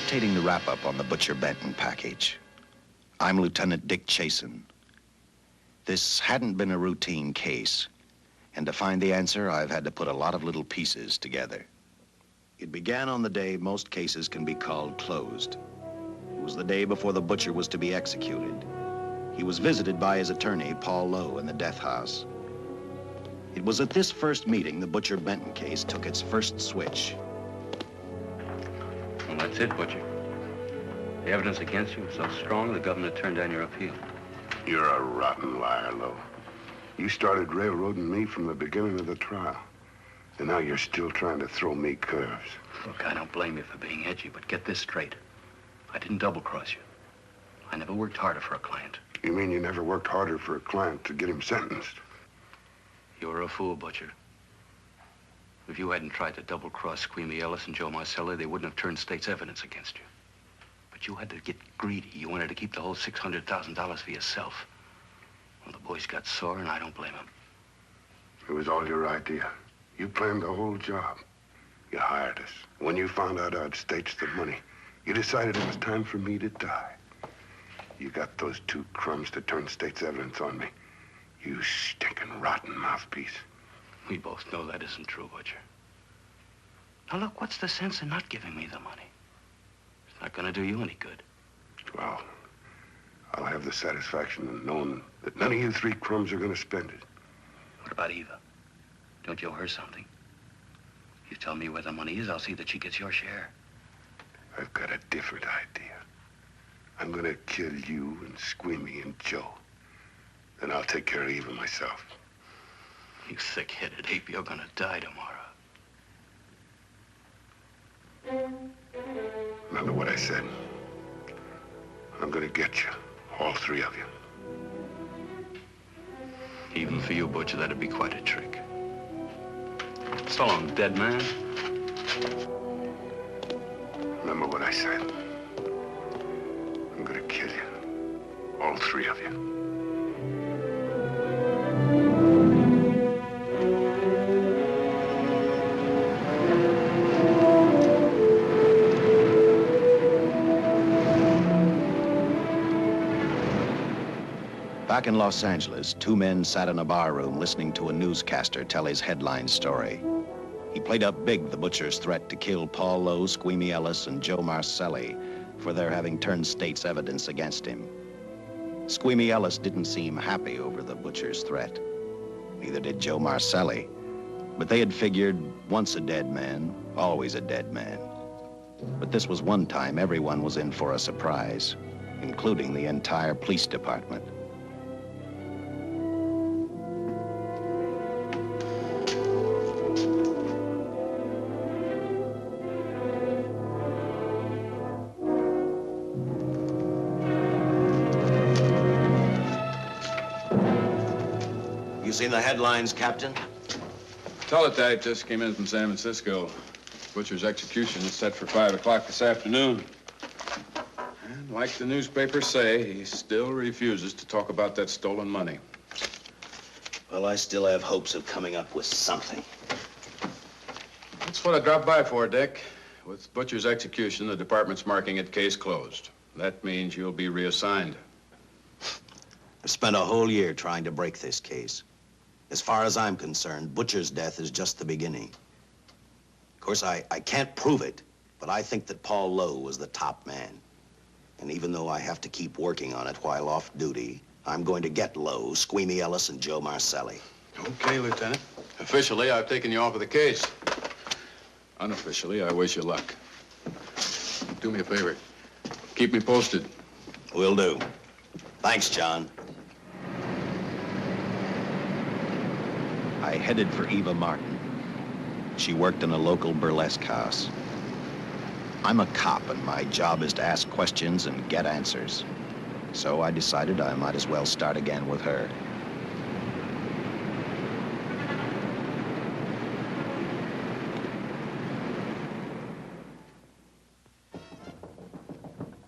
dictating the wrap-up on the Butcher Benton package. I'm Lieutenant Dick Chasen. This hadn't been a routine case, and to find the answer, I've had to put a lot of little pieces together. It began on the day most cases can be called closed. It was the day before the butcher was to be executed. He was visited by his attorney, Paul Lowe, in the death house. It was at this first meeting the Butcher Benton case took its first switch. Well, that's it, Butcher. The evidence against you was so strong, the governor turned down your appeal. You're a rotten liar, Lowe. You started railroading me from the beginning of the trial. And now you're still trying to throw me curves. Look, I don't blame you for being edgy, but get this straight. I didn't double-cross you. I never worked harder for a client. You mean you never worked harder for a client to get him sentenced? You were a fool, Butcher. If you hadn't tried to double-cross Squeamy Ellis and Joe Marcelli, they wouldn't have turned state's evidence against you. But you had to get greedy. You wanted to keep the whole $600,000 for yourself. Well, the boys got sore, and I don't blame them. It was all your idea. You planned the whole job. You hired us. When you found out I'd staged the money, you decided it was time for me to die. You got those two crumbs to turn state's evidence on me. You stinking rotten mouthpiece. We both know that isn't true, Butcher. Now, look, what's the sense in not giving me the money? It's not gonna do you any good. Well, I'll have the satisfaction of knowing that none of you three crumbs are gonna spend it. What about Eva? Don't you owe her something? You tell me where the money is, I'll see that she gets your share. I've got a different idea. I'm gonna kill you and Squeamy and Joe. Then I'll take care of Eva myself. You thick-headed ape, you're gonna die tomorrow. Remember what I said. I'm gonna get you, all three of you. Even for you, Butcher, that'd be quite a trick. So long, dead man. Remember what I said. I'm gonna kill you, all three of you. Back in Los Angeles, two men sat in a bar room listening to a newscaster tell his headline story. He played up big the butcher's threat to kill Paul Lowe, Squeamy Ellis, and Joe Marcelli for their having turned state's evidence against him. Squeamy Ellis didn't seem happy over the butcher's threat. Neither did Joe Marcelli. But they had figured, once a dead man, always a dead man. But this was one time everyone was in for a surprise, including the entire police department. You seen the headlines, Captain? Teletype just came in from San Francisco. Butcher's execution is set for 5 o'clock this afternoon. And like the newspapers say, he still refuses to talk about that stolen money. Well, I still have hopes of coming up with something. That's what I dropped by for, Dick. With Butcher's execution, the department's marking it case closed. That means you'll be reassigned. I've spent a whole year trying to break this case. As far as I'm concerned, Butcher's death is just the beginning. Of course, I can't prove it, but I think that Paul Lowe was the top man. And even though I have to keep working on it while off duty, I'm going to get Lowe, Squeamy Ellis, and Joe Marcelli. Okay, Lieutenant. Officially, I've taken you off of the case. Unofficially, I wish you luck. Do me a favor. Keep me posted. Will do. Thanks, John. I headed for Eva Martin. She worked in a local burlesque house. I'm a cop, and my job is to ask questions and get answers. So I decided I might as well start again with her.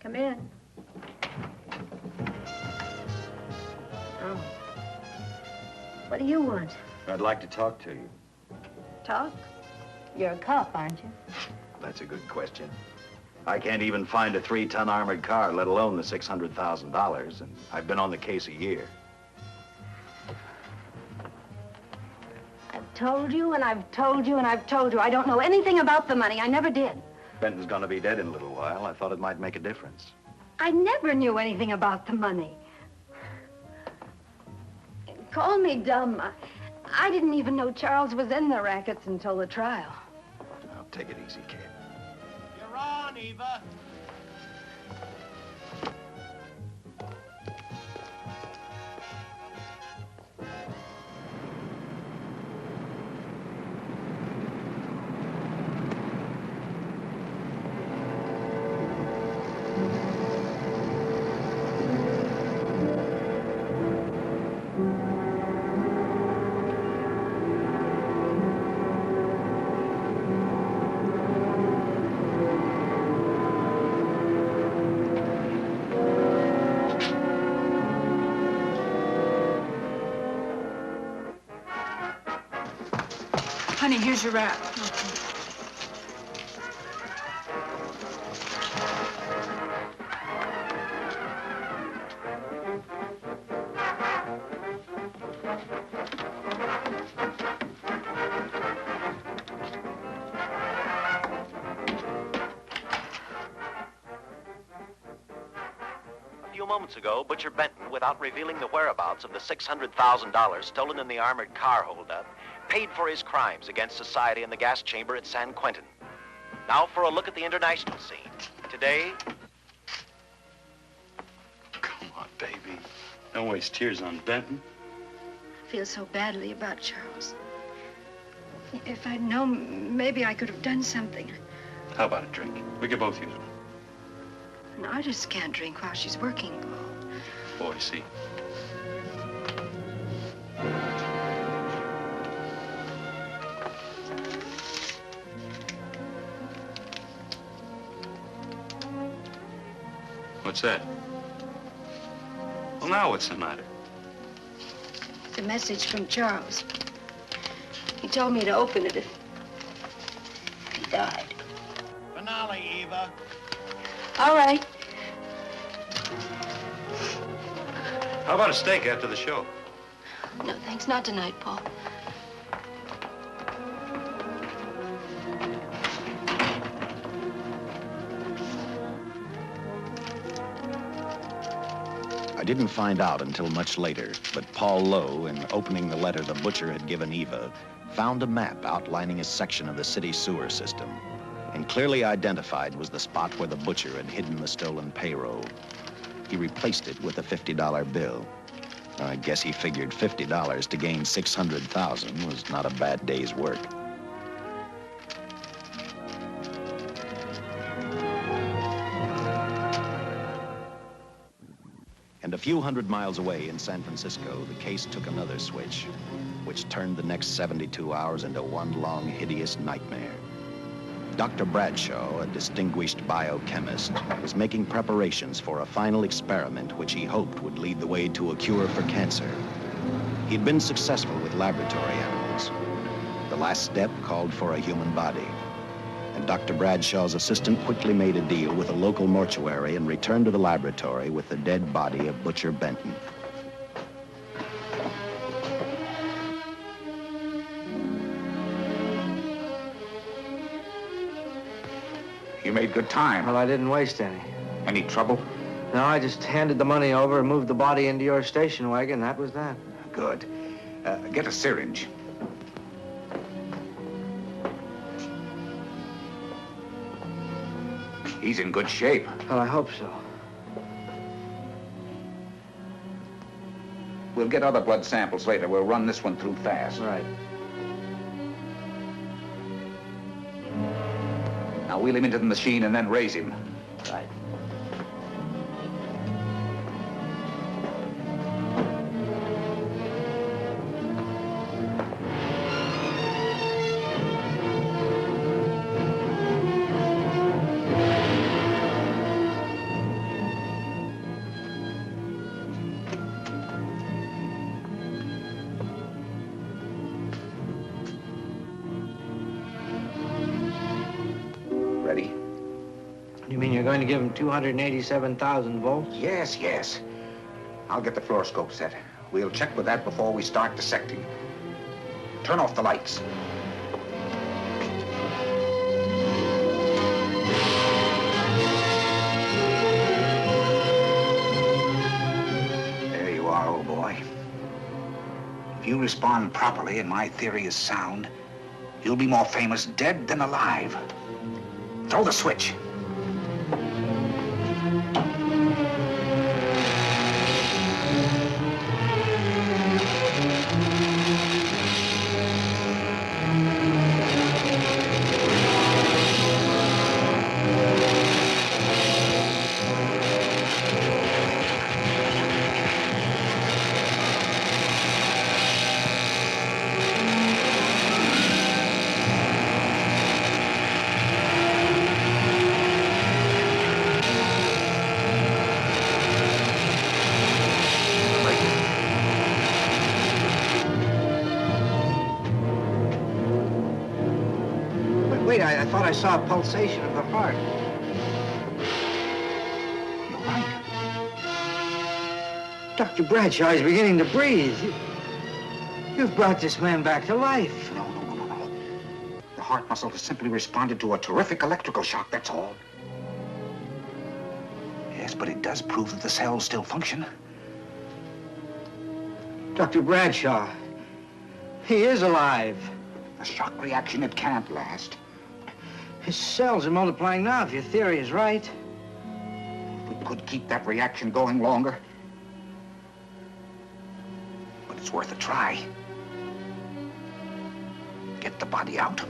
Come in. Oh. What do you want? I'd like to talk to you. Talk? You're a cop, aren't you? That's a good question. I can't even find a 3-ton armored car, let alone the $600,000, and I've been on the case a year. I've told you, and I've told you, and I've told you. I don't know anything about the money. I never did. Benton's gonna be dead in a little while. I thought it might make a difference. I never knew anything about the money. Call me dumb. I didn't even know Charles was in the rackets until the trial. Now, take it easy, kid. You're on, Eva. Honey, here's your wrap. A few moments ago, Butcher Benton, without revealing the whereabouts of the $600,000 stolen in the armored car holdup, paid for his crimes against society in the gas chamber at San Quentin. Now for a look at the international scene. Today... Come on, baby. Don't waste tears on Benton. I feel so badly about Charles. If I'd known, maybe I could have done something. How about a drink? We could both use one. An artist can't drink while she's working, Paul. Boy, see. What's that? Well, now what's the matter? It's a message from Charles. He told me to open it if he died. Finale, Eva. All right. How about a steak after the show? No, thanks. Not tonight, Paul. I didn't find out until much later, but Paul Lowe, in opening the letter the butcher had given Eva, found a map outlining a section of the city sewer system. And clearly identified was the spot where the butcher had hidden the stolen payroll. He replaced it with a $50 bill. I guess he figured $50 to gain $600,000 was not a bad day's work. And a few hundred miles away in San Francisco, the case took another switch, which turned the next 72 hours into one long, hideous nightmare. Dr. Bradshaw, a distinguished biochemist, was making preparations for a final experiment which he hoped would lead the way to a cure for cancer. He'd been successful with laboratory animals. The last step called for a human body. And Dr. Bradshaw's assistant quickly made a deal with a local mortuary and returned to the laboratory with the dead body of Butcher Benton. You made good time. Well, I didn't waste any. Any trouble? No, I just handed the money over and moved the body into your station wagon. That was that. Good. Get a syringe. He's in good shape. Well, I hope so. We'll get other blood samples later. We'll run this one through fast. Right. Now wheel him into the machine and then raise him. Right. You mean you're going to give him 287,000 volts? Yes, yes. I'll get the fluoroscope set. We'll check with that before we start dissecting. Turn off the lights. There you are, old boy. If you respond properly and my theory is sound, you'll be more famous dead than alive. Throw the switch. Wait, I thought I saw a pulsation of the heart. You're right. Dr. Bradshaw is beginning to breathe. You've brought this man back to life. No. The heart muscle has simply responded to a terrific electrical shock, that's all. Yes, but it does prove that the cells still function. Dr. Bradshaw, he is alive. A shock reaction, it can't last. His cells are multiplying now, if your theory is right. We could keep that reaction going longer. But it's worth a try. Get the body out.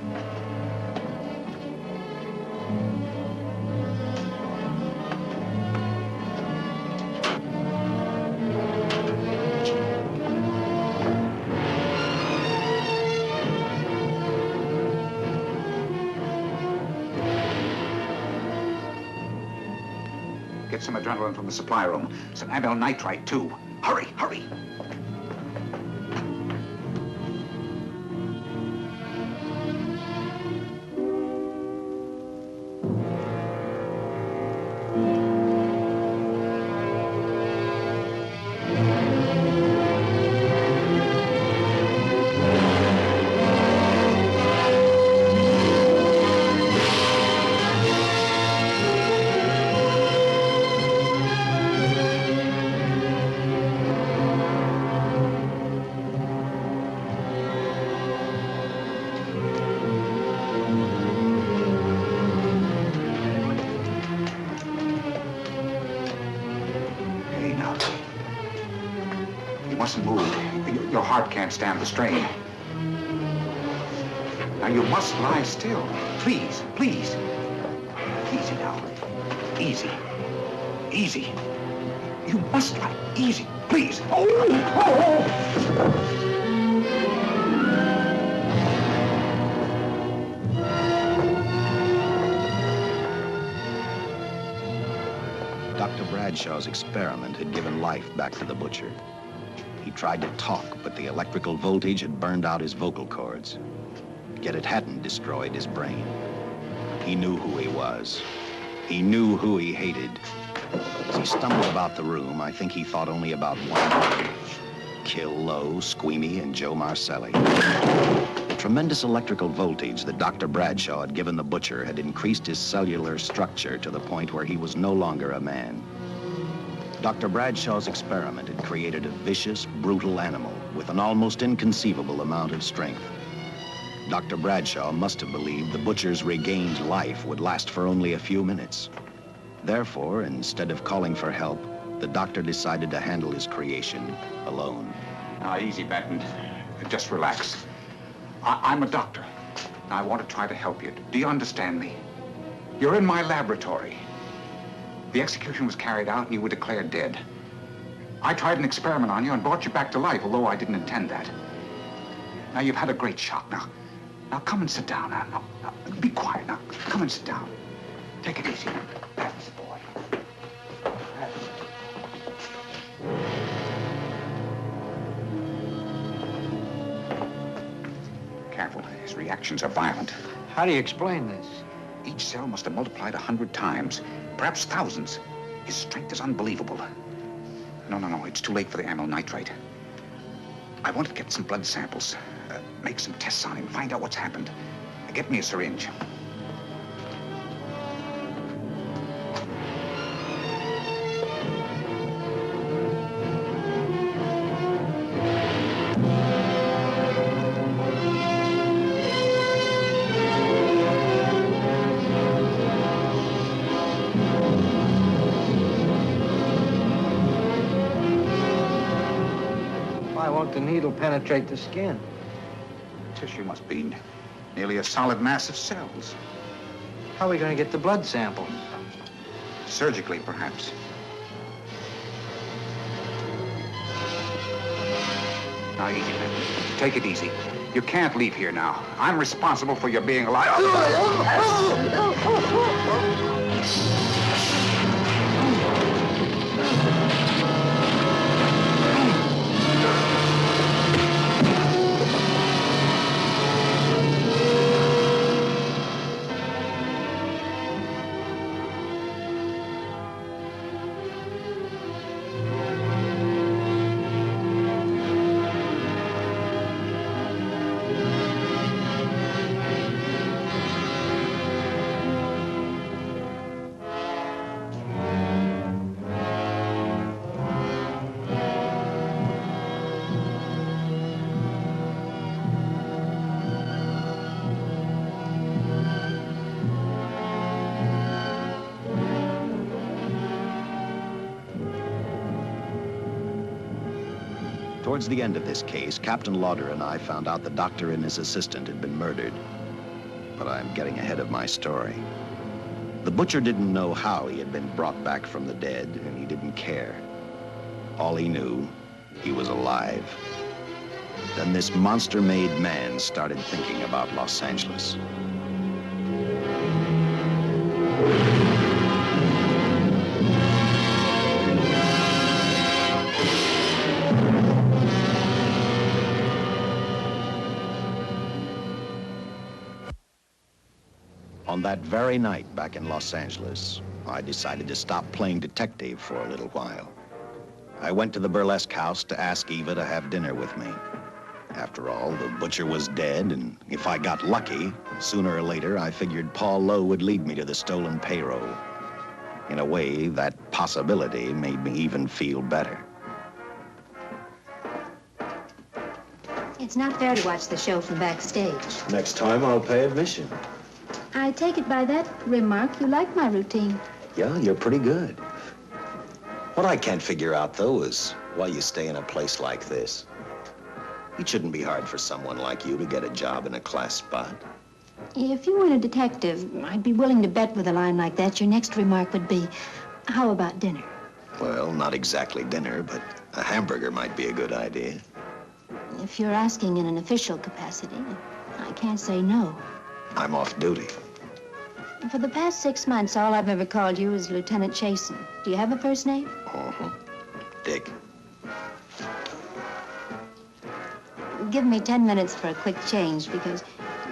Get some adrenaline from the supply room. Some amyl nitrite, too. Hurry, hurry. Mustn't move. Your heart can't stand the strain. Now, you must lie still. Please, please. Easy now. Easy. Easy. You must lie. Easy, please. Dr. Bradshaw's experiment had given life back to the butcher. He tried to talk, but the electrical voltage had burned out his vocal cords. Yet it hadn't destroyed his brain. He knew who he was. He knew who he hated. As he stumbled about the room, I think he thought only about one word: kill Lowe, Squeamy, and Joe Marcelli. The tremendous electrical voltage that Dr. Bradshaw had given the butcher had increased his cellular structure to the point where he was no longer a man. Dr. Bradshaw's experiment had created a vicious, brutal animal with an almost inconceivable amount of strength. Dr. Bradshaw must have believed the butcher's regained life would last for only a few minutes. Therefore, instead of calling for help, the doctor decided to handle his creation alone. Now, easy, Benton. Just relax. I'm a doctor. I want to try to help you. Do you understand me? You're in my laboratory. The execution was carried out and you were declared dead. I tried an experiment on you and brought you back to life, although I didn't intend that. Now, you've had a great shock. Now come and sit down. Now, be quiet. Now, come and sit down. Take it easy. That's the boy. Careful. His reactions are violent. How do you explain this? Each cell must have multiplied 100 times, perhaps thousands. His strength is unbelievable. No, it's too late for the amyl nitrite. I want to get some blood samples, make some tests on him, find out what's happened. Get me a syringe. Why won't the needle penetrate the skin? The tissue must be nearly a solid mass of cells. How are we going to get the blood sample? Surgically, perhaps. Now, take it easy. You can't leave here now. I'm responsible for your being alive. Towards the end of this case, Captain Lauder and I found out the doctor and his assistant had been murdered. But I'm getting ahead of my story. The butcher didn't know how he had been brought back from the dead, and he didn't care. All he knew, he was alive. Then this monster-made man started thinking about Los Angeles. On that very night back in Los Angeles, I decided to stop playing detective for a little while. I went to the burlesque house to ask Eva to have dinner with me. After all, the butcher was dead, and if I got lucky, sooner or later, I figured Paul Lowe would lead me to the stolen payroll. In a way, that possibility made me even feel better. It's not fair to watch the show from backstage. Next time, I'll pay admission. I take it by that remark you like my routine. Yeah, you're pretty good. What I can't figure out, though, is why you stay in a place like this. It shouldn't be hard for someone like you to get a job in a class spot. If you weren't a detective, I'd be willing to bet with a line like that your next remark would be, how about dinner? Well, not exactly dinner, but a hamburger might be a good idea. If you're asking in an official capacity, I can't say no. I'm off duty. For the past 6 months, all I've ever called you is Lieutenant Chasen. Do you have a first name? Uh-huh. Dick. Give me 10 minutes for a quick change, because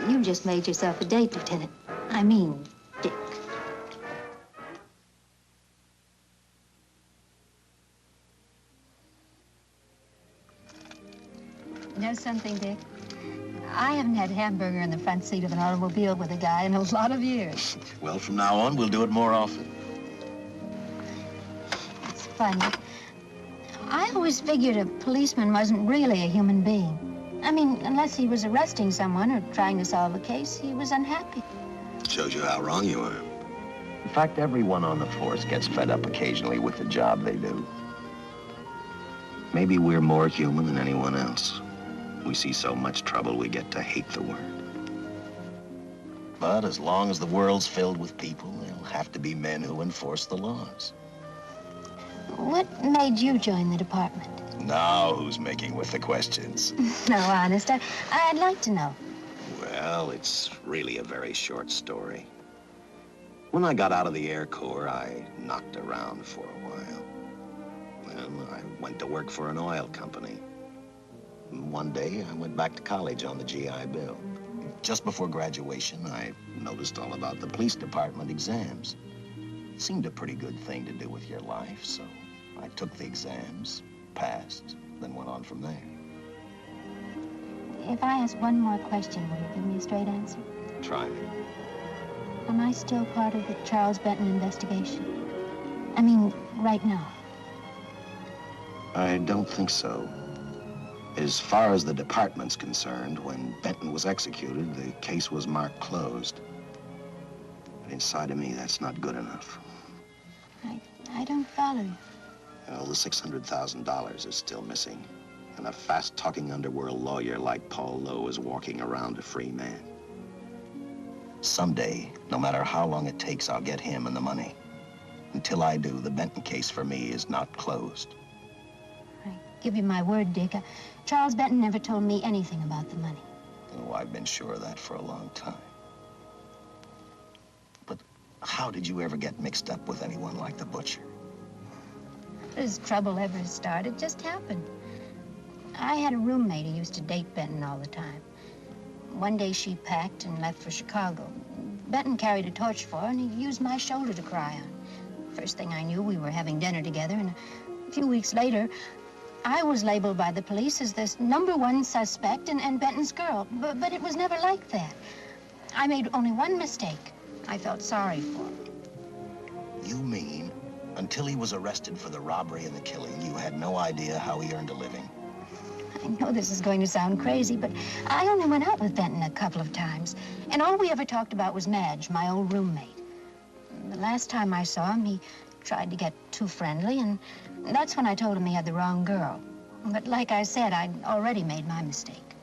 you've just made yourself a date, Lieutenant. I mean, Dick. You know something, Dick? I haven't had hamburger in the front seat of an automobile with a guy in a lot of years. Well, from now on, we'll do it more often. It's funny. I always figured a policeman wasn't really a human being. I mean, unless he was arresting someone or trying to solve a case, he was unhappy. Shows you how wrong you are. In fact, everyone on the force gets fed up occasionally with the job they do. Maybe we're more human than anyone else. We see so much trouble, we get to hate the word. But as long as the world's filled with people, there'll have to be men who enforce the laws. What made you join the department? Now who's making with the questions? No, honest, I'd like to know. Well, it's really a very short story. When I got out of the Air Corps, I knocked around for a while. Well, I went to work for an oil company. One day, I went back to college on the GI Bill. Just before graduation, I noticed all about the police department exams. Seemed a pretty good thing to do with your life, so I took the exams, passed, then went on from there. If I ask one more question, will you give me a straight answer? Try me. Am I still part of the Charles Benton investigation? I mean, right now. I don't think so. As far as the department's concerned, when Benton was executed, the case was marked closed. But inside of me, that's not good enough. I don't follow you. Well, the $600,000 is still missing. And a fast-talking underworld lawyer like Paul Lowe is walking around a free man. Someday, no matter how long it takes, I'll get him and the money. Until I do, the Benton case for me is not closed. I give you my word, Dick. Charles Benton never told me anything about the money. Oh, I've been sure of that for a long time. But how did you ever get mixed up with anyone like the butcher? As trouble ever started, it just happened. I had a roommate who used to date Benton all the time. One day she packed and left for Chicago. Benton carried a torch for her, and he used my shoulder to cry on. First thing I knew, we were having dinner together, and a few weeks later, I was labeled by the police as this #1 suspect and Benton's girl. But it was never like that. I made only one mistake. I felt sorry for him. You mean, until he was arrested for the robbery and the killing, you had no idea how he earned a living? I know this is going to sound crazy, but I only went out with Benton a couple of times. And all we ever talked about was Madge, my old roommate. The last time I saw him, he tried to get too friendly, and that's when I told him he had the wrong girl. But like I said, I'd already made my mistake.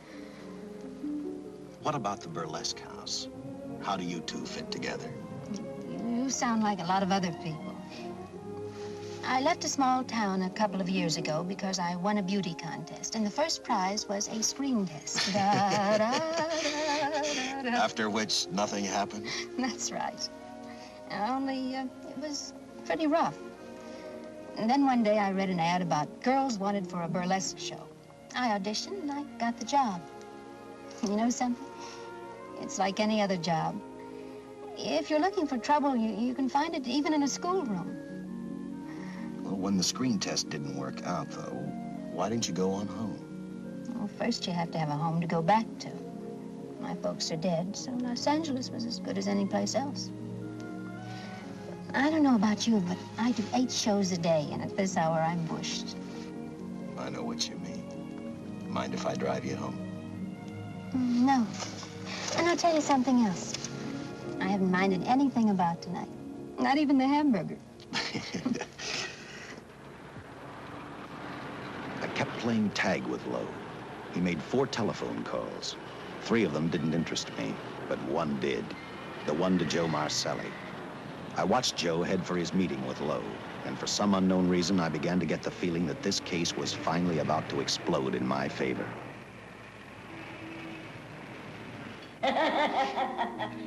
What about the burlesque house? How do you two fit together? You sound like a lot of other people. I left a small town a couple of years ago because I won a beauty contest, and the first prize was a screen test. Da, da, da, da, da. After which, nothing happened? That's right. Only, it was pretty rough. And then one day I read an ad about girls wanted for a burlesque show. I auditioned and I got the job. You know something? It's like any other job. If you're looking for trouble, you can find it even in a schoolroom. Well, when the screen test didn't work out, though, why didn't you go on home? Well, first you have to have a home to go back to. My folks are dead, so Los Angeles was as good as any place else. I don't know about you, but I do 8 shows a day, and at this hour, I'm bushed. I know what you mean. Mind if I drive you home? No. And I'll tell you something else. I haven't minded anything about tonight. Not even the hamburger. I kept playing tag with Lowe. He made 4 telephone calls. 3 of them didn't interest me, but one did. The one to Joe Marcelli. I watched Joe head for his meeting with Lowe, and for some unknown reason, I began to get the feeling that this case was finally about to explode in my favor.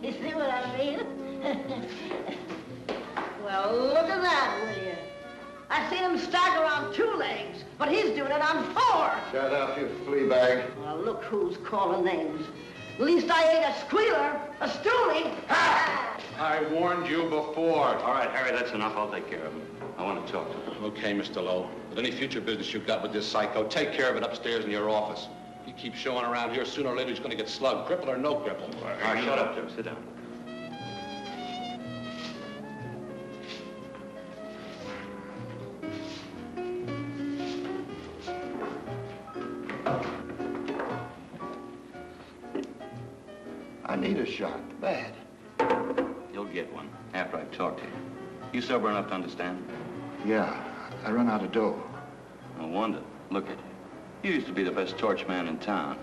You see what I mean? Well, look at that, will you? I seen him stagger on 2 legs, but he's doing it on 4. Shut up, you flea bag. Well, look who's calling names. At least I ain't a squealer, a stoolie. I warned you before. All right, Harry, that's enough. I'll take care of him. I want to talk to him. Okay, Mr. Lowe. But any future business you've got with this psycho, take care of it upstairs in your office. If he keeps showing around here, sooner or later he's going to get slugged, cripple or no cripple. All right, shut up, Joe. Sit down. I need a shot, bad. You'll get one after I've talked to you. You sober enough to understand? Yeah, I run out of dough. No wonder. Look at you. You used to be the best torch man in town.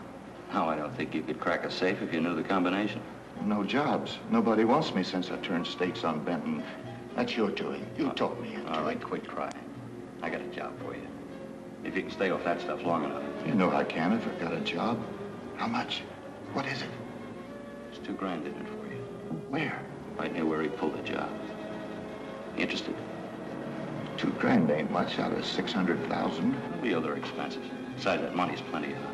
Now I don't think you could crack a safe if you knew the combination. No jobs. Nobody wants me since I turned stakes on Benton. That's your doing. You taught me. All right, quit crying. I got a job for you. If you can stay off that stuff long enough. You know I can if I've got a job. How much? What is it? There's $2 grand in it for you. Where? Right near where he pulled the job. You interested? $2 grand ain't much out of 600,000. There'll be other expenses. Besides, that money's plenty of it.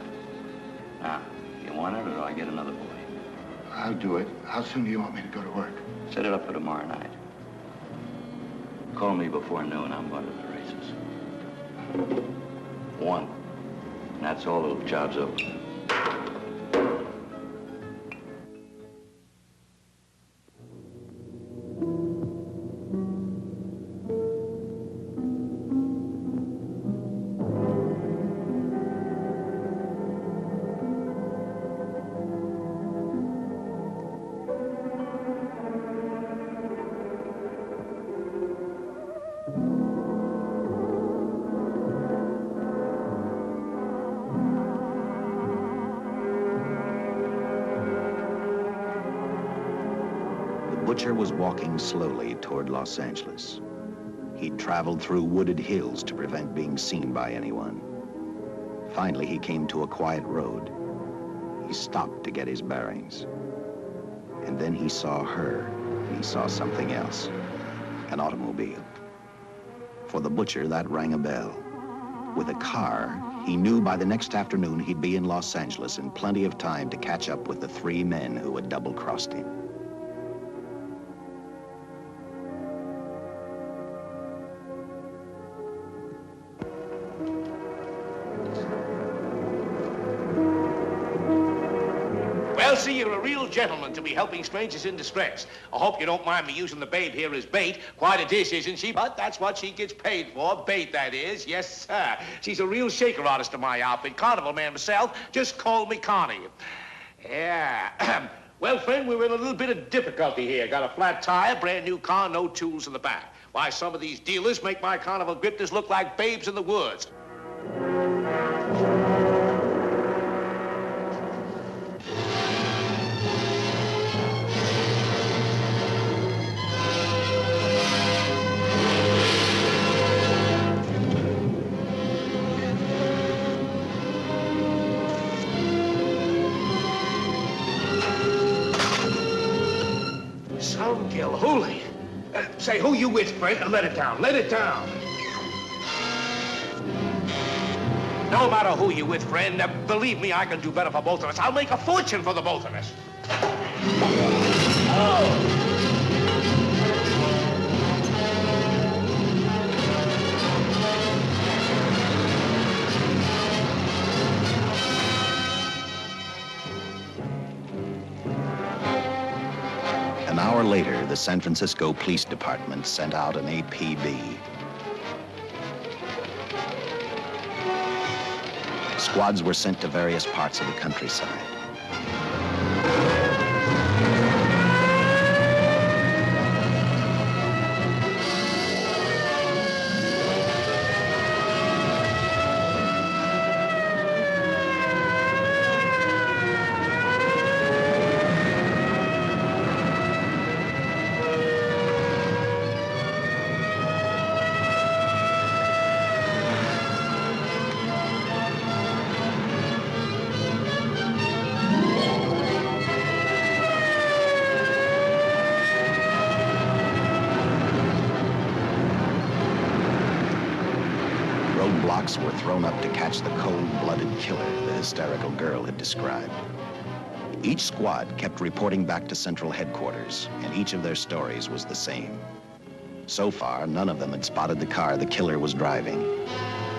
Now, you want it or do I get another boy? I'll do it. How soon do you want me to go to work? Set it up for tomorrow night. Call me before noon. I'm going to the races. 1. And that's all. The job's over. The butcher was walking slowly toward Los Angeles. He'd traveled through wooded hills to prevent being seen by anyone. Finally, he came to a quiet road. He stopped to get his bearings. And then he saw her, and he saw something else, an automobile. For the butcher, that rang a bell. With a car, he knew by the next afternoon he'd be in Los Angeles in plenty of time to catch up with the 3 men who had double-crossed him. Well, see, you're a real gentleman to be helping strangers in distress. I hope you don't mind me using the babe here as bait. Quite a dish, isn't she? But that's what she gets paid for. Bait, that is. Yes, sir. She's a real shaker artist of my outfit. Carnival man myself. Just call me Connie. Yeah. Well, friend, we're in a little bit of difficulty here. Got a flat tire, brand new car, no tools in the back. Why, some of these dealers make my carnival grifters look like babes in the woods. Holy. Say, who you with, friend? Let it down. Let it down. No matter who you with, friend, believe me, I can do better for both of us. I'll make a fortune for the both of us. Oh! An hour later, the San Francisco Police Department sent out an APB. Squads were sent to various parts of the countryside. Roadblocks were thrown up to catch the cold-blooded killer the hysterical girl had described. Each squad kept reporting back to central headquarters, and each of their stories was the same. So far, none of them had spotted the car the killer was driving.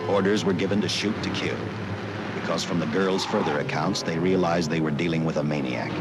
Orders were given to shoot to kill, because from the girls' further accounts, they realized they were dealing with a maniac.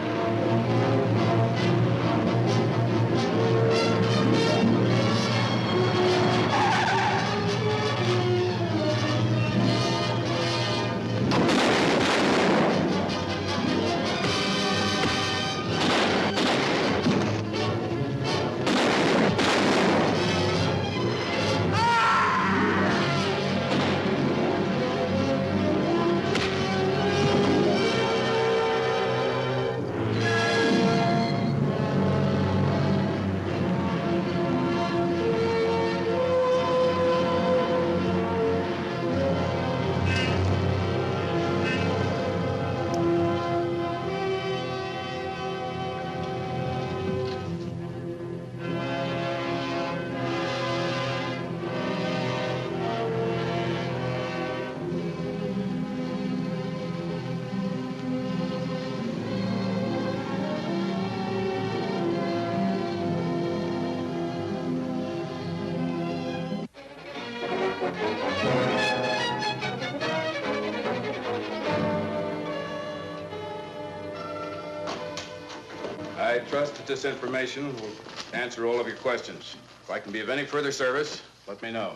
I trust that this information will answer all of your questions. If I can be of any further service, let me know.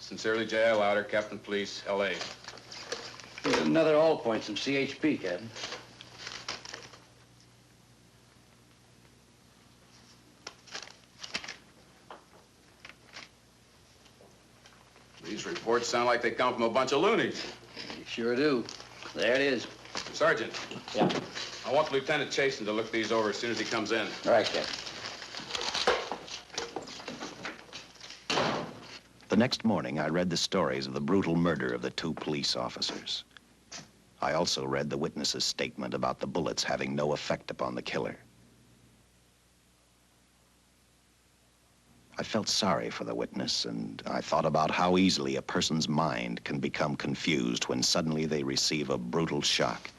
Sincerely, J.I. Louder, Captain Police, L.A. Here's another all points from CHP, Captain. These reports sound like they come from a bunch of loonies. You sure do. There it is. Sergeant. Yeah. I want Lieutenant Chasen to look these over as soon as he comes in. All right, Captain. The next morning, I read the stories of the brutal murder of the 2 police officers. I also read the witness's statement about the bullets having no effect upon the killer. I felt sorry for the witness, and I thought about how easily a person's mind can become confused when suddenly they receive a brutal shock.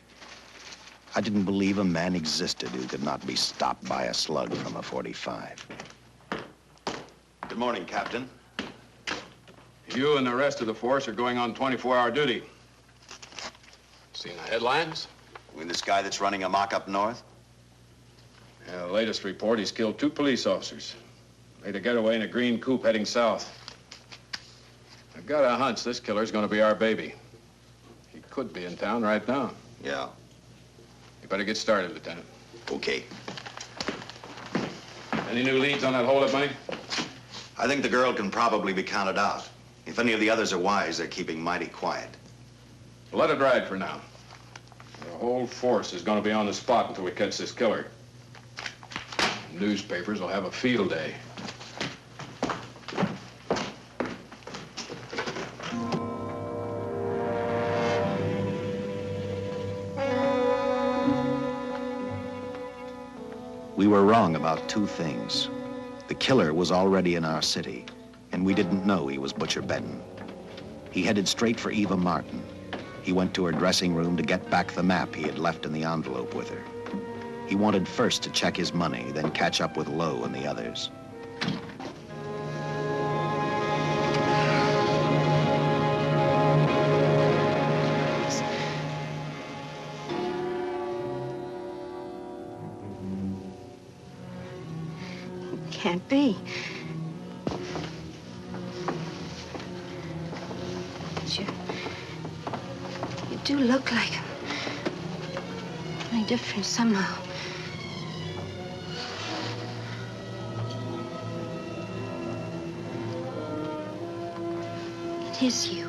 I didn't believe a man existed who could not be stopped by a slug from a .45. Good morning, Captain. You and the rest of the force are going on 24-hour duty. Seen the headlines? You mean this guy that's running amok up north? Yeah, the latest report, he's killed 2 police officers. Made a getaway in a green coupe heading south. I've got a hunch this killer's gonna be our baby. He could be in town right now. Yeah. You better get started, Lieutenant. Okay. Any new leads on that hold-up money? I think the girl can probably be counted out. If any of the others are wise, they're keeping mighty quiet. Well, let it ride for now. The whole force is gonna be on the spot until we catch this killer. Newspapers will have a field day. We were wrong about 2 things. The killer was already in our city, and we didn't know he was Butcher Benton. He headed straight for Eva Martin. He went to her dressing room to get back the map he had left in the envelope with her. He wanted first to check his money, then catch up with Lowe and the others. Can't be. But you do look like him. Only different somehow. It is you.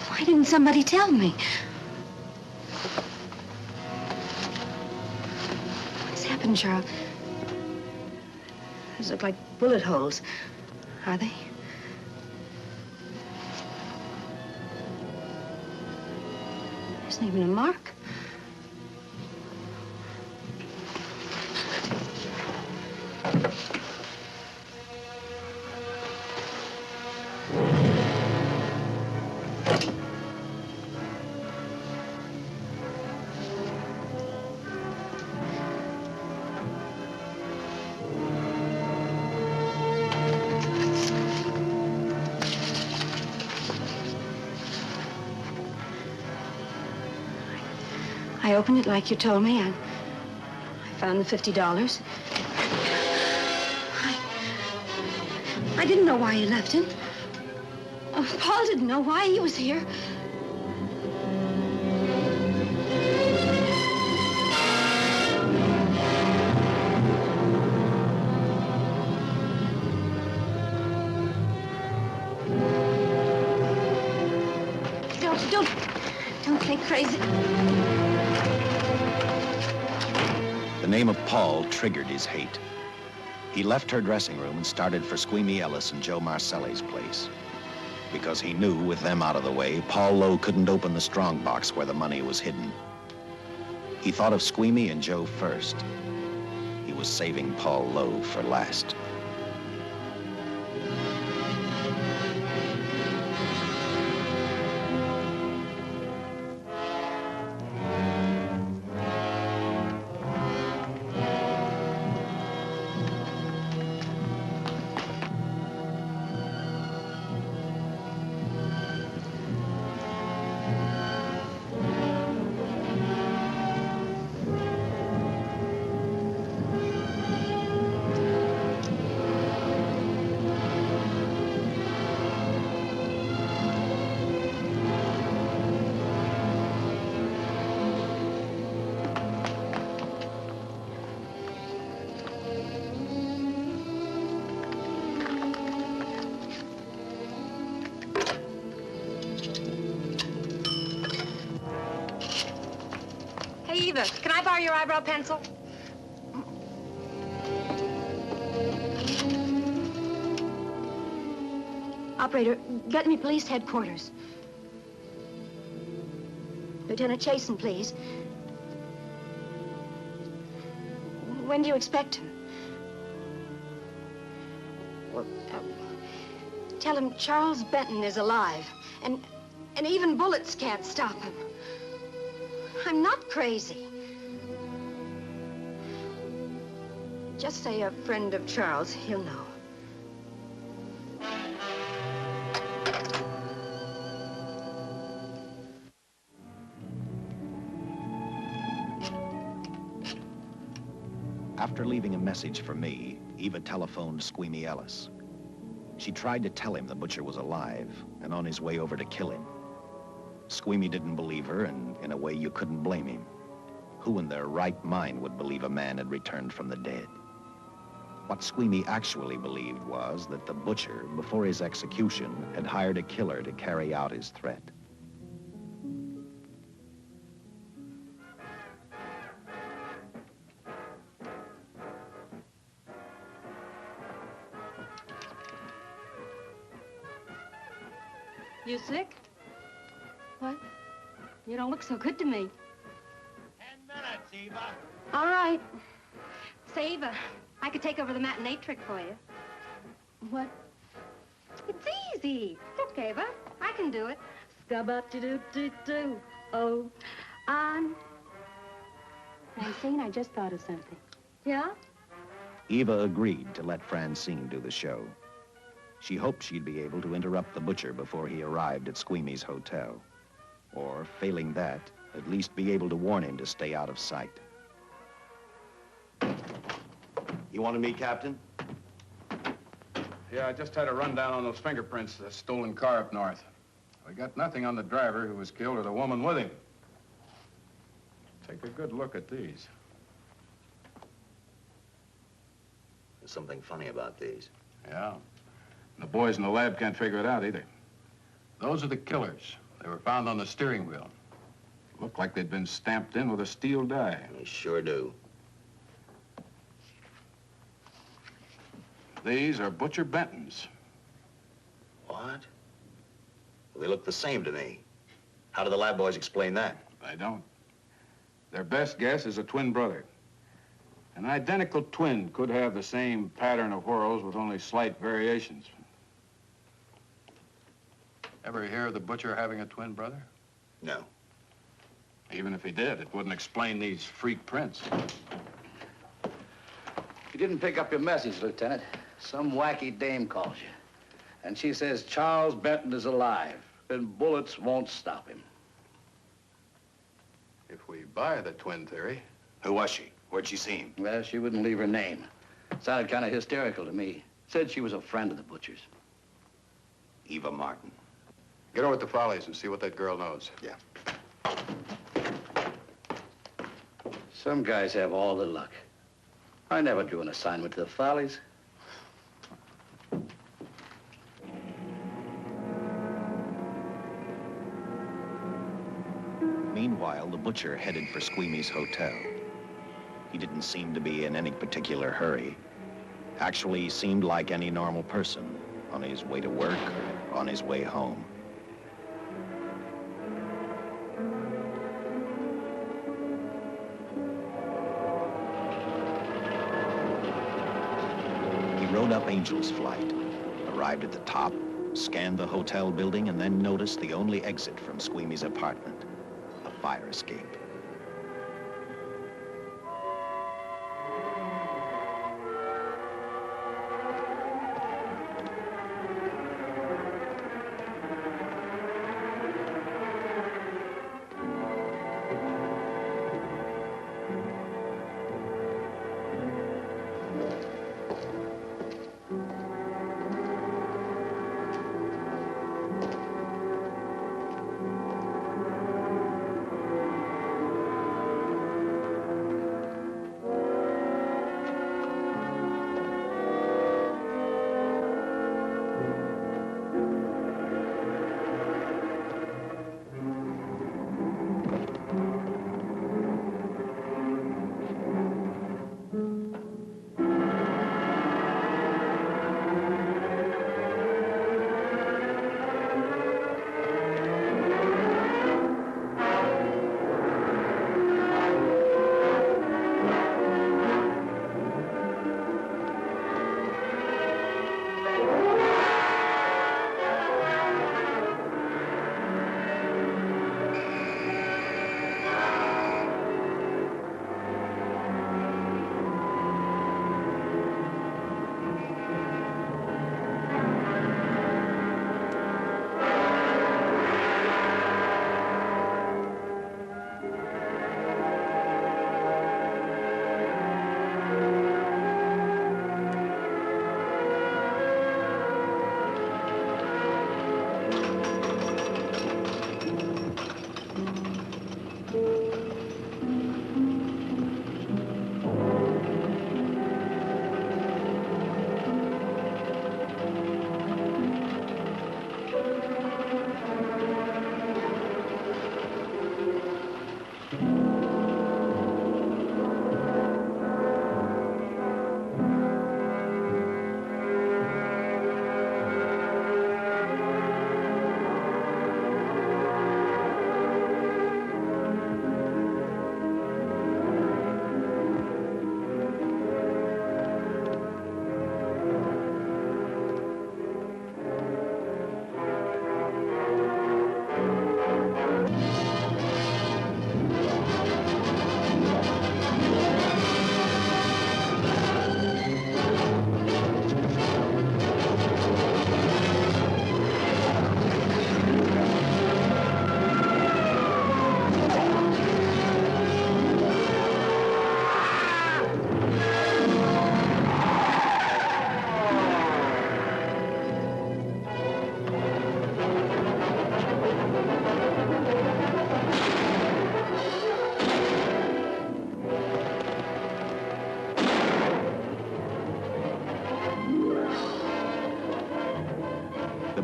Why didn't somebody tell me? What's happened, Charles? Those look like bullet holes. Are they? There isn't even a mark. I opened it like you told me, and I found the $50. I didn't know why you left him. Oh, Paul didn't know why he was here. Don't think crazy. The name of Paul triggered his hate. He left her dressing room and started for Squeamy Ellis and Joe Marcelli's place. Because he knew, with them out of the way, Paul Lowe couldn't open the strongbox where the money was hidden. He thought of Squeamy and Joe first. He was saving Paul Lowe for last. Hey, Eva, can I borrow your eyebrow pencil? Operator, get me police headquarters. Lieutenant Chasen, please. When do you expect him? Well, tell him Charles Benton is alive, and even bullets can't stop him. I'm not crazy. Just say a friend of Charles, he'll know. After leaving a message for me, Eva telephoned Squeamy Ellis. She tried to tell him the butcher was alive and on his way over to kill him. Squeamy didn't believe her, and in a way you couldn't blame him. Who in their right mind would believe a man had returned from the dead? What Squeamy actually believed was that the butcher, before his execution, had hired a killer to carry out his threat. You sick? What? You don't look so good to me. 10 minutes, Eva. All right. Say, Eva, I could take over the matinee trick for you. What? It's easy. Look, Eva, I can do it. Scabba-doo-doo-doo. Oh, Francine, I just thought of something. Yeah? Eva agreed to let Francine do the show. She hoped she'd be able to interrupt the butcher before he arrived at Squeamy's hotel. Or, failing that, at least be able to warn him to stay out of sight. You wanted me, Captain? Yeah, I just had a rundown on those fingerprints of the stolen car up north. We got nothing on the driver who was killed or the woman with him. Take a good look at these. There's something funny about these. Yeah. The boys in the lab can't figure it out either. Those are the killers. They were found on the steering wheel. Looked like they'd been stamped in with a steel die. They sure do. These are Butcher Benton's. What? Well, they look the same to me. How do the lab boys explain that? They don't. Their best guess is a twin brother. An identical twin could have the same pattern of whorls with only slight variations. Ever hear of the butcher having a twin brother? No. Even if he did, it wouldn't explain these freak prints. You didn't pick up your message, Lieutenant. Some wacky dame calls you. And she says Charles Benton is alive, and bullets won't stop him. If we buy the twin theory... Who was she? Where'd she see him? Well, she wouldn't leave her name. Sounded kind of hysterical to me. Said she was a friend of the butcher's. Eva Martin. Get over to the Follies and see what that girl knows. Yeah. Some guys have all the luck. I never drew an assignment to the Follies. Meanwhile, the butcher headed for Squeamy's hotel. He didn't seem to be in any particular hurry. Actually, he seemed like any normal person, on his way to work or on his way home. He rode up Angel's Flight, arrived at the top, scanned the hotel building, and then noticed the only exit from Squeamy's apartment, a fire escape.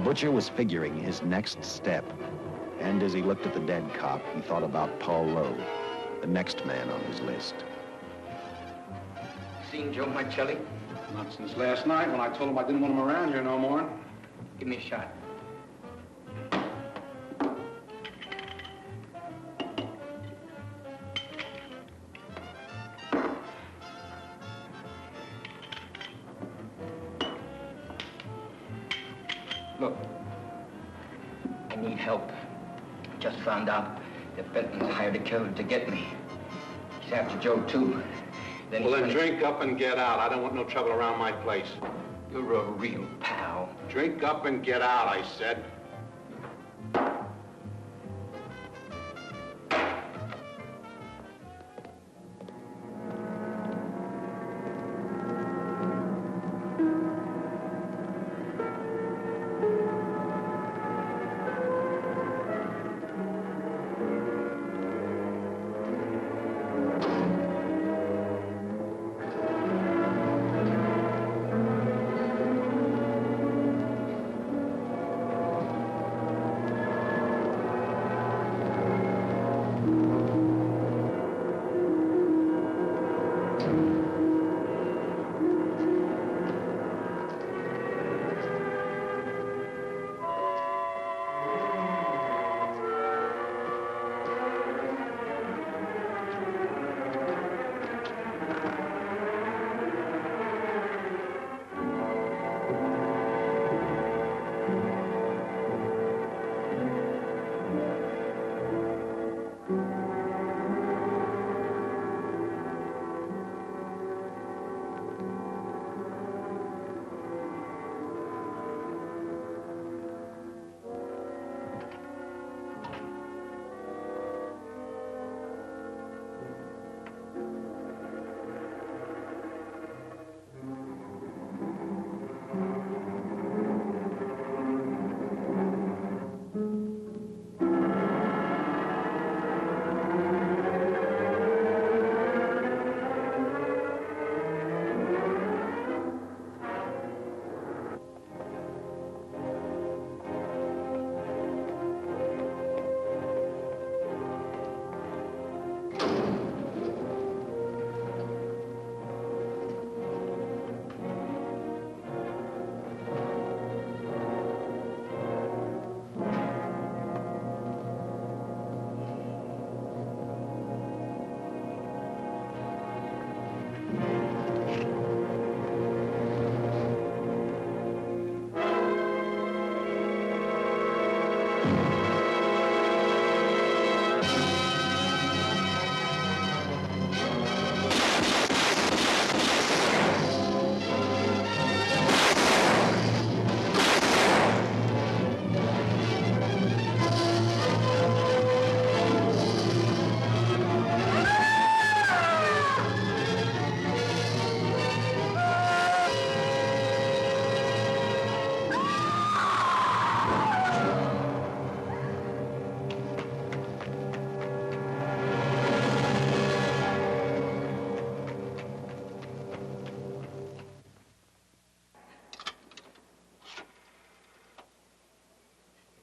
Butcher was figuring his next step. And as he looked at the dead cop, he thought about Paul Lowe, the next man on his list. Seen Joe Marcelli? Not since last night when I told him I didn't want him around here no more. Give me a shot. Look, I need help. Just found out that Benton's hired a killer to get me. He's after Joe, too. Well, then drink up and get out. I don't want no trouble around my place. You're a real pal. Drink up and get out, I said.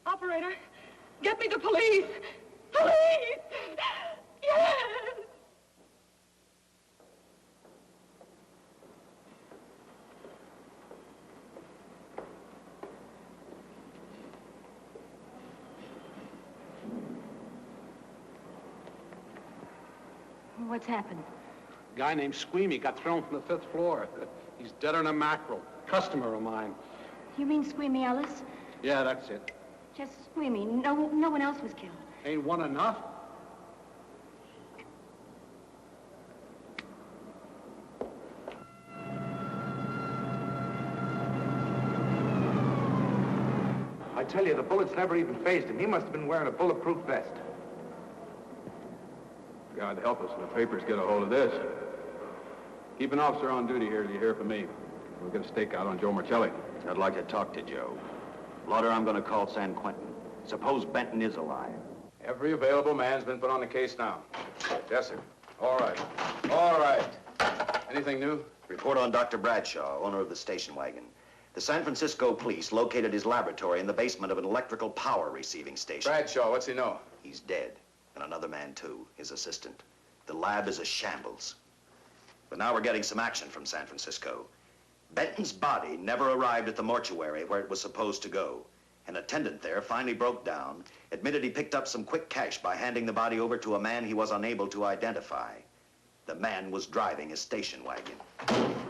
Operator, get me the police! Police! Yes! What's happened? A guy named Squeamy got thrown from the 5th floor. He's deader than a mackerel. Customer of mine. You mean Squeamy Ellis? Yeah, that's it. Just Squeamy. No one else was killed. Ain't one enough? I tell you, the bullets never even phased him. He must have been wearing a bulletproof vest. God help us when the papers get a hold of this. Keep an officer on duty here till you hear from me. We'll get a stakeout on Joe Marcelli. I'd like to talk to Joe. Lauder, I'm going to call San Quentin. Suppose Benton is alive. Every available man's been put on the case now. Yes, sir. All right. All right. Anything new? Report on Dr. Bradshaw, owner of the station wagon. The San Francisco police located his laboratory in the basement of an electrical power receiving station. Bradshaw, what's he know? He's dead. And another man, too, his assistant. The lab is a shambles. But now we're getting some action from San Francisco. Benton's body never arrived at the mortuary where it was supposed to go. An attendant there finally broke down, admitted he picked up some quick cash by handing the body over to a man he was unable to identify. The man was driving a station wagon.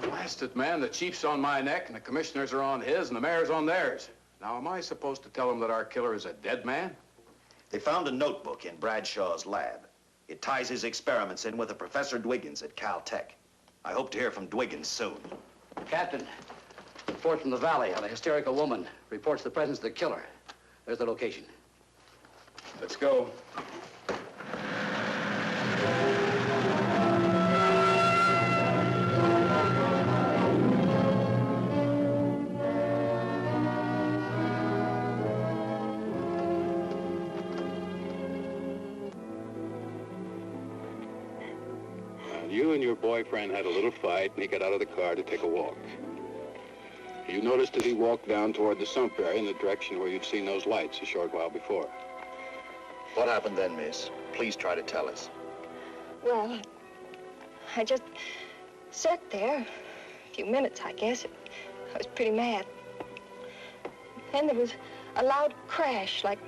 Blast it, man. The chief's on my neck, and the commissioners are on his, and the mayor's on theirs. Now, am I supposed to tell him that our killer is a dead man? They found a notebook in Bradshaw's lab. It ties his experiments in with a Professor Dwiggins at Caltech. I hope to hear from Dwiggins soon. Captain, report from the valley on a hysterical woman. Reports the presence of the killer. There's the location. Let's go. You and your boyfriend had a little fight, and he got out of the car to take a walk. You noticed that he walked down toward the sump area in the direction where you'd seen those lights a short while before. What happened then, miss? Please try to tell us. Well, I just sat there a few minutes, I guess. I was pretty mad. Then there was a loud crash, like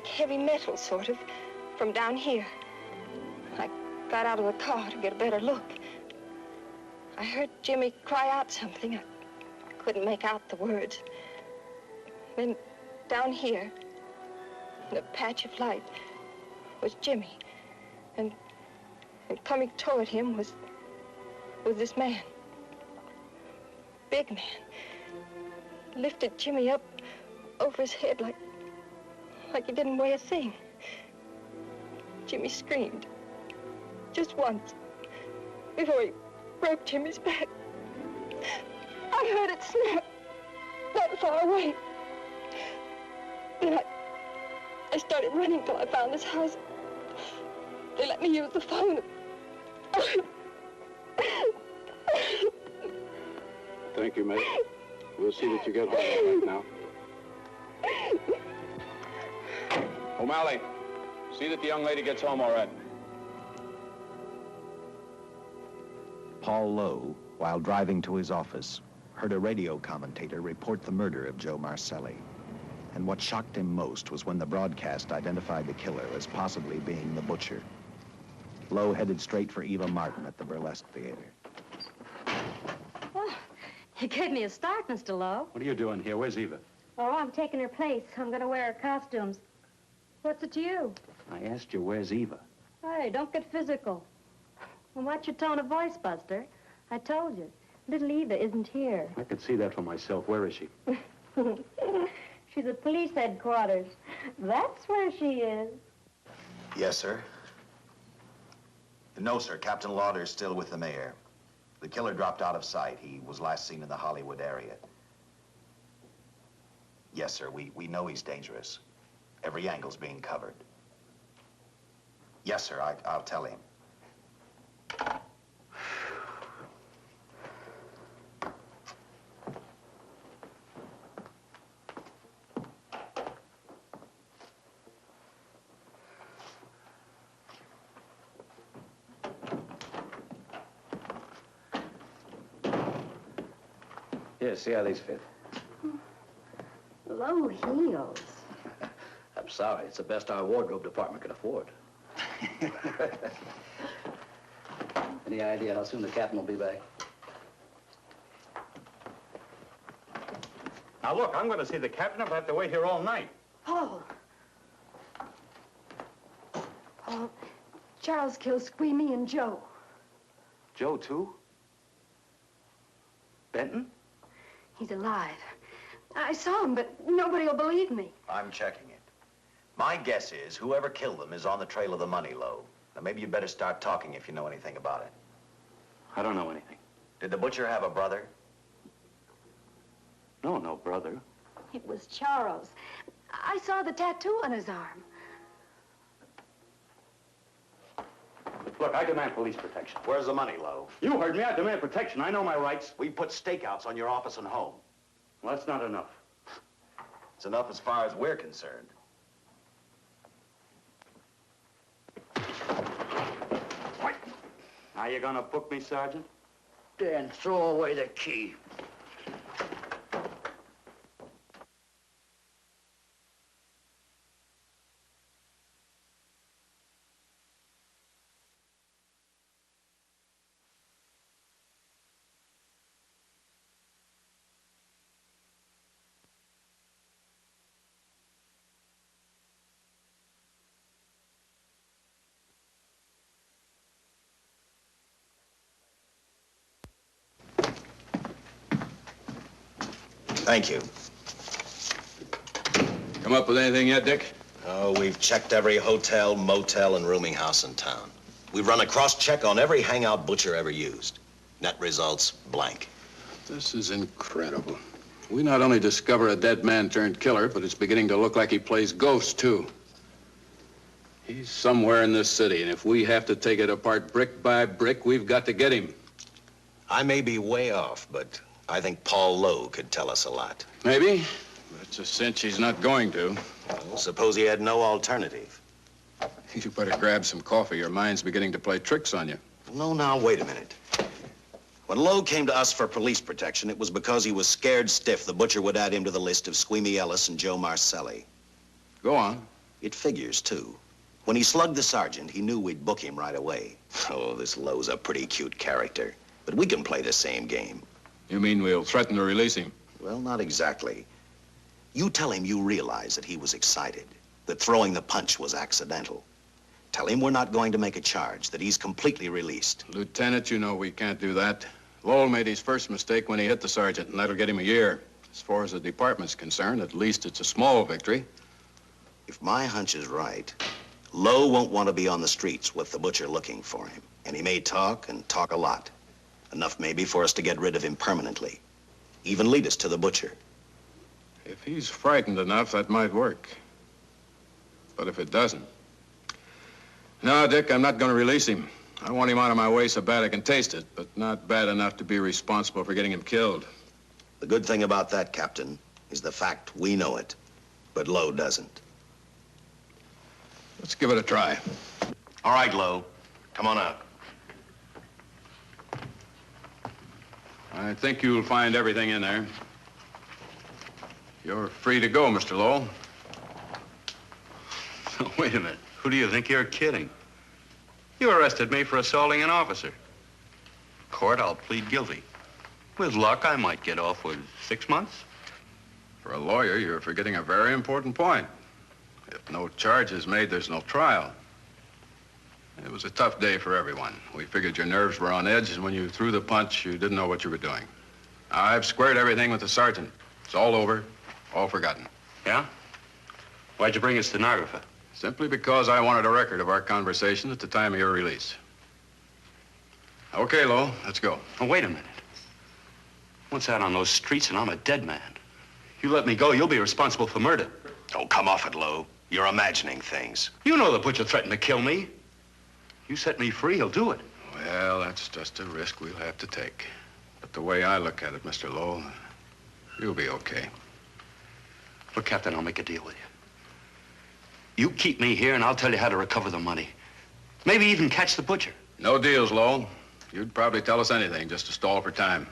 heavy metal, sort of, from down here. I got out of the car to get a better look. I heard Jimmy cry out something. I couldn't make out the words. Then down here, in a patch of light, was Jimmy. And coming toward him was this man. Big man. Lifted Jimmy up over his head like he didn't weigh a thing. Jimmy screamed. Just once, before he broke Jimmy's back. I heard it snap, not far away. Then I started running till I found this house. They let me use the phone. Thank you, mate. We'll see that you get home right now. O'Malley, see that the young lady gets home all right. Paul Lowe, while driving to his office, heard a radio commentator report the murder of Joe Marcelli. And what shocked him most was when the broadcast identified the killer as possibly being the butcher. Lowe headed straight for Eva Martin at the Burlesque Theater. Oh, you gave me a start, Mr. Lowe. What are you doing here? Where's Eva? Oh, I'm taking her place. I'm going to wear her costumes. What's it to you? I asked you, where's Eva? Hey, don't get physical. Well, watch your tone of voice, Buster. I told you. Little Eva isn't here. I could see that for myself. Where is she? She's at police headquarters. That's where she is. Yes, sir. No, sir. Captain Lauder's still with the mayor. The killer dropped out of sight. He was last seen in the Hollywood area. Yes, sir. We know he's dangerous. Every angle's being covered. Yes, sir. I'll tell him. Here, see how these fit. Low heels. I'm sorry. It's the best our wardrobe department can afford. Any idea how soon the captain will be back? Now, look, I'm going to see the captain if I have to wait here all night. Paul. Paul, Charles killed Squeamy and Joe. Joe, too? Benton? He's alive. I saw him, but nobody will believe me. I'm checking it. My guess is whoever killed them is on the trail of the money, Lowe. Now, maybe you better start talking if you know anything about it. I don't know anything. Did the butcher have a brother? No brother. It was Charles. I saw the tattoo on his arm. Look, I demand police protection. Where's the money, Lowe? You heard me. I demand protection. I know my rights. We put stakeouts on your office and home. Well, that's not enough. It's enough as far as we're concerned. Now you gonna book me, Sergeant? Dan, throw away the key. Thank you. Come up with anything yet, Dick? Oh, we've checked every hotel, motel, and rooming house in town. We've run a cross-check on every hangout Butcher ever used. Net results, blank. This is incredible. We not only discover a dead man turned killer, but it's beginning to look like he plays ghosts, too. He's somewhere in this city, and if we have to take it apart brick by brick, we've got to get him. I may be way off, but I think Paul Lowe could tell us a lot. Maybe, but it's a cinch he's not going to. Well, suppose he had no alternative. You better grab some coffee. Your mind's beginning to play tricks on you. No, now, wait a minute. When Lowe came to us for police protection, it was because he was scared stiff the Butcher would add him to the list of Squeamy Ellis and Joe Marcelli. Go on. It figures, too. When he slugged the sergeant, he knew we'd book him right away. Oh, this Lowe's a pretty cute character. But we can play the same game. You mean we'll threaten to release him? Well, not exactly. You tell him you realize that he was excited, that throwing the punch was accidental. Tell him we're not going to make a charge, that he's completely released. Lieutenant, you know we can't do that. Lowell made his first mistake when he hit the sergeant, and that'll get him a year. As far as the department's concerned, at least it's a small victory. If my hunch is right, Lowe won't want to be on the streets with the Butcher looking for him. And he may talk, and talk a lot. Enough maybe for us to get rid of him permanently. Even lead us to the Butcher. If he's frightened enough, that might work. But if it doesn't... No, Dick, I'm not going to release him. I want him out of my way so bad I can taste it, but not bad enough to be responsible for getting him killed. The good thing about that, Captain, is the fact we know it, but Lowe doesn't. Let's give it a try. All right, Lowe. Come on out. I think you'll find everything in there. You're free to go, Mr. Lowell. Wait a minute. Who do you think you're kidding? You arrested me for assaulting an officer. Court, I'll plead guilty. With luck, I might get off with 6 months. For a lawyer, you're forgetting a very important point. If no charge is made, there's no trial. It was a tough day for everyone. We figured your nerves were on edge, and when you threw the punch, you didn't know what you were doing. I've squared everything with the sergeant. It's all over, all forgotten. Yeah? Why'd you bring a stenographer? Simply because I wanted a record of our conversation at the time of your release. Okay, Lowell, let's go. Oh, wait a minute. Once out on those streets and I'm a dead man. You let me go, you'll be responsible for murder. Oh, come off it, Lowe. You're imagining things. You know the Butcher threatened to kill me. You set me free, he'll do it. Well, that's just a risk we'll have to take. But the way I look at it, Mr. Lowell, you'll be okay. Look, Captain, I'll make a deal with you. You keep me here, and I'll tell you how to recover the money. Maybe even catch the Butcher. No deals, Lowell. You'd probably tell us anything just to stall for time.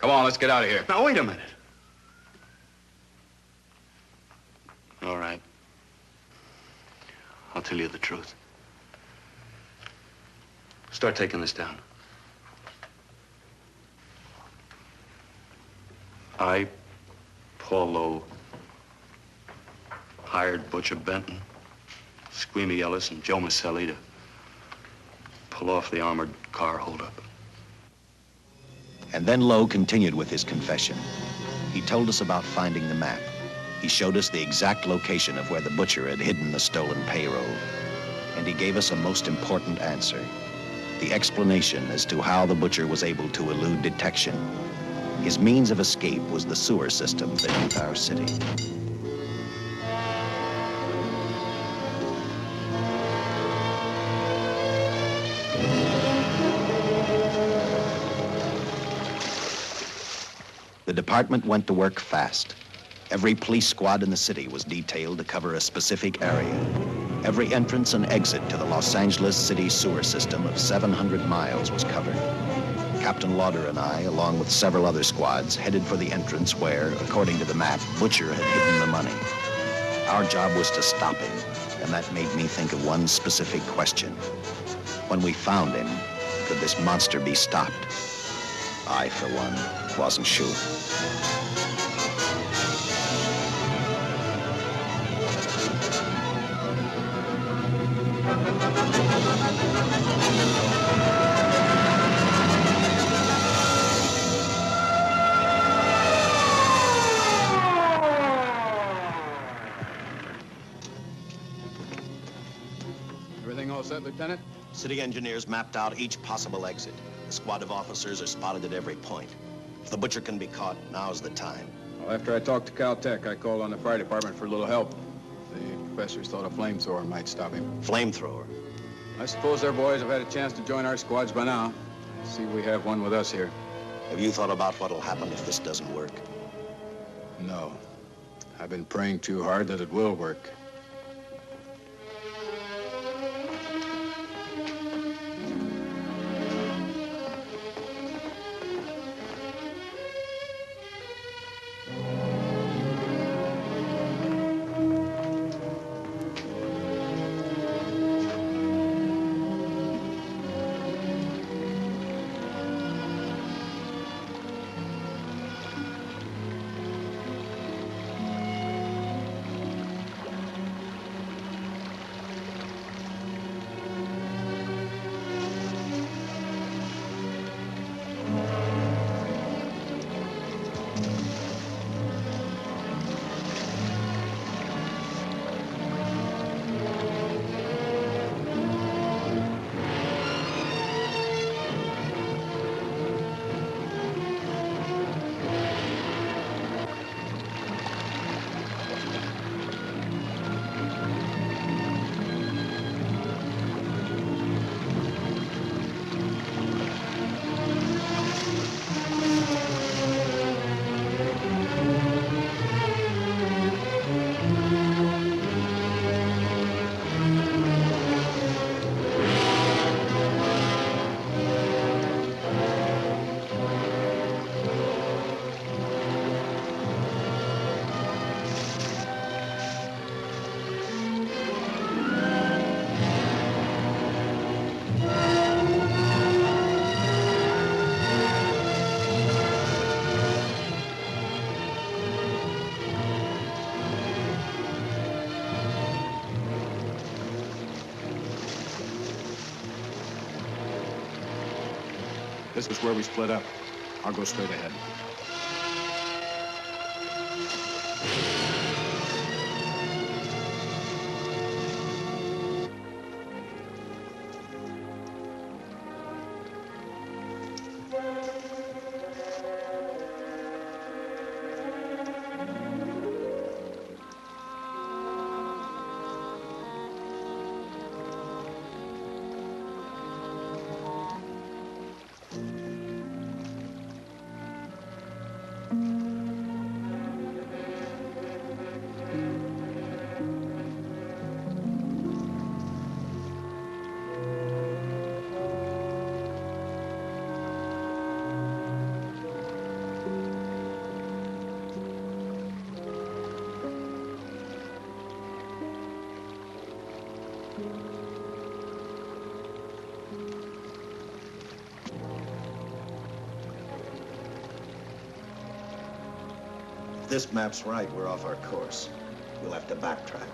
Come on, let's get out of here. Now, wait a minute. All right. I'll tell you the truth. Start taking this down. I, Paul Lowe, hired Butcher Benton, Squeamy Ellis, and Joe Marcelli to pull off the armored car holdup. And then Lowe continued with his confession. He told us about finding the map. He showed us the exact location of where the Butcher had hidden the stolen payroll. And he gave us a most important answer. The explanation as to how the Butcher was able to elude detection. His means of escape was the sewer system beneath our city. The The department went to work fast. Every police squad in the city was detailed to cover a specific area. Every entrance and exit to the Los Angeles city sewer system of 700 miles was covered. Captain Lauder and I, along with several other squads, headed for the entrance where, according to the map, Butcher had hidden the money. Our job was to stop him, and that made me think of one specific question. When we found him, could this monster be stopped? I, for one, wasn't sure. Everything all set, Lieutenant? City engineers mapped out each possible exit. A squad of officers are spotted at every point. If the Butcher can be caught, now's the time. Well, after I talked to Caltech, I called on the fire department for a little help. The professors thought a flamethrower might stop him. Flamethrower? I suppose their boys have had a chance to join our squads by now. See, we have one with us here. Have you thought about what'll happen if this doesn't work? No. I've been praying too hard that it will work. This is where we split up. I'll go straight ahead. If this map's right, we're off our course. We'll have to backtrack.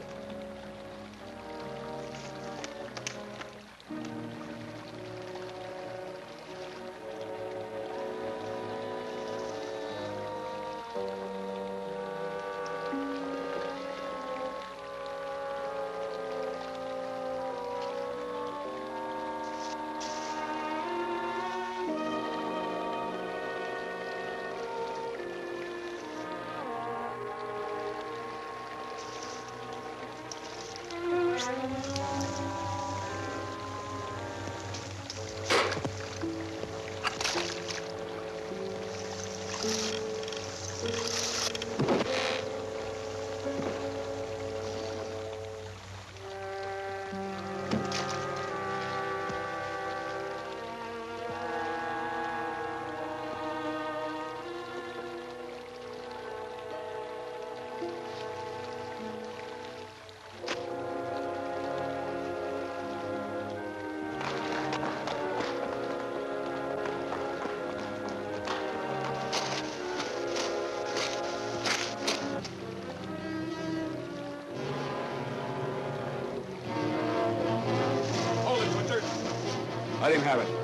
Let him have it.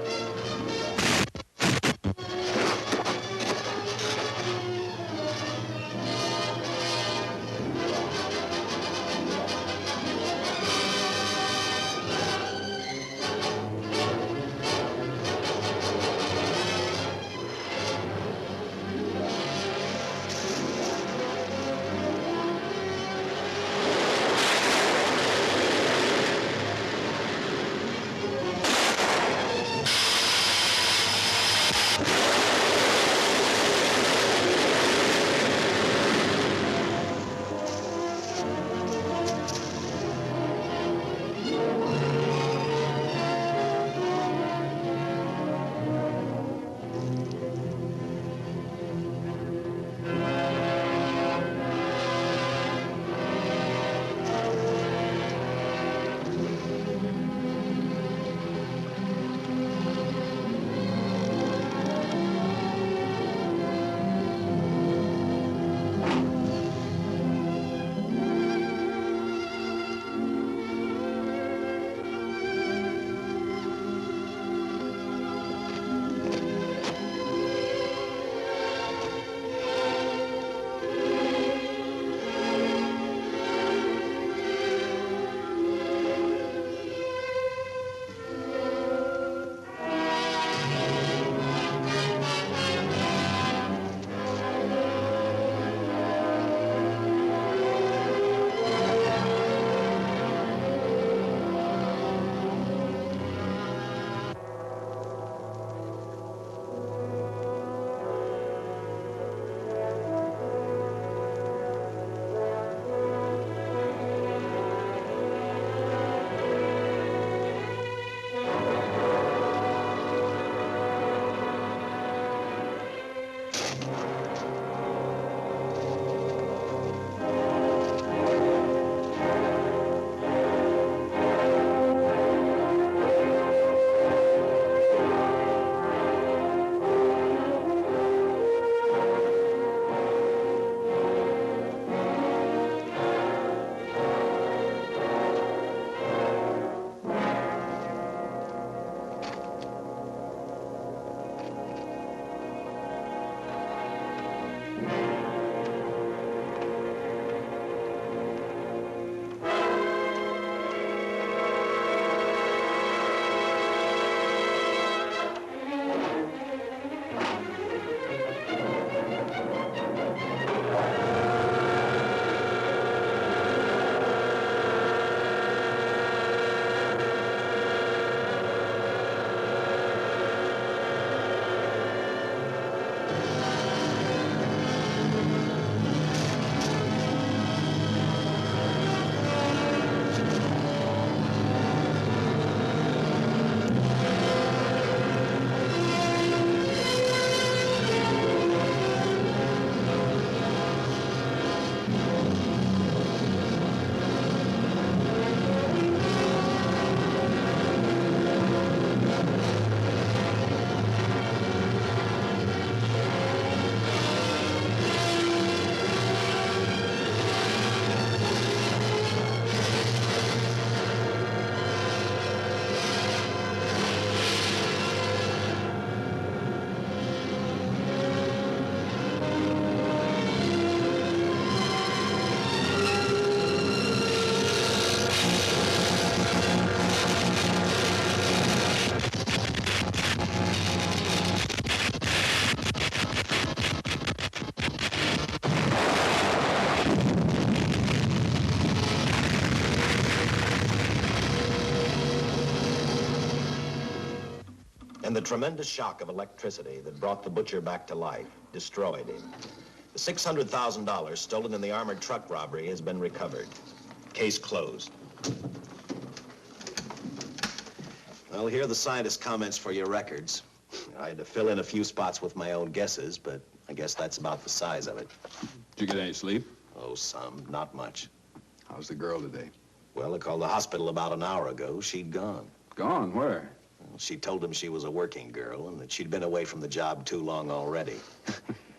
And the tremendous shock of electricity that brought the butcher back to life destroyed him. The $600,000 stolen in the armored truck robbery has been recovered. Case closed. Well, here are the scientist's comments for your records. I had to fill in a few spots with my own guesses, but I guess that's about the size of it. Did you get any sleep? Oh, some. Not much. How's the girl today? Well, I called the hospital about an hour ago. She'd gone. Gone? Where? Well, she told him she was a working girl and that she'd been away from the job too long already.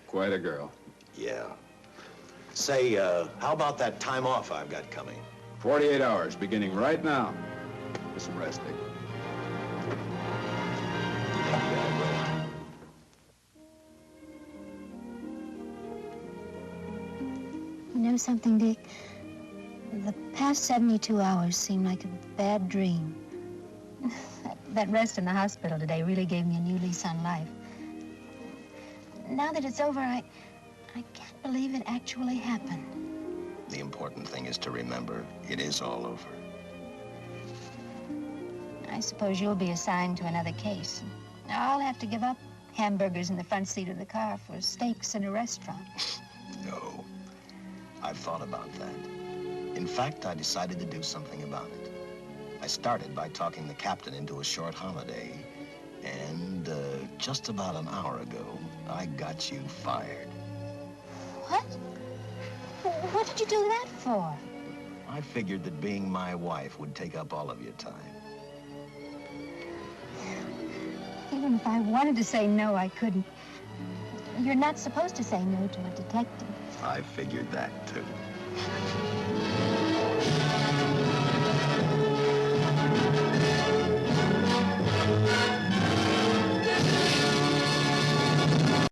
Quite a girl. Yeah. Say, how about that time off I've got coming? 48 hours, beginning right now. With some rest, Dick. know something, Dick? The past 72 hours seem like a bad dream. That rest in the hospital today really gave me a new lease on life. Now that it's over, I can't believe it actually happened. The important thing is to remember it is all over. I suppose you'll be assigned to another case. I'll have to give up hamburgers in the front seat of the car for steaks in a restaurant. No, I've thought about that. In fact, I decided to do something about it. I started by talking the captain into a short holiday, and just about an hour ago, I got you fired. What? What did you do that for? I figured that being my wife would take up all of your time. Even if I wanted to say no, I couldn't. You're not supposed to say no to a detective. I figured that, too.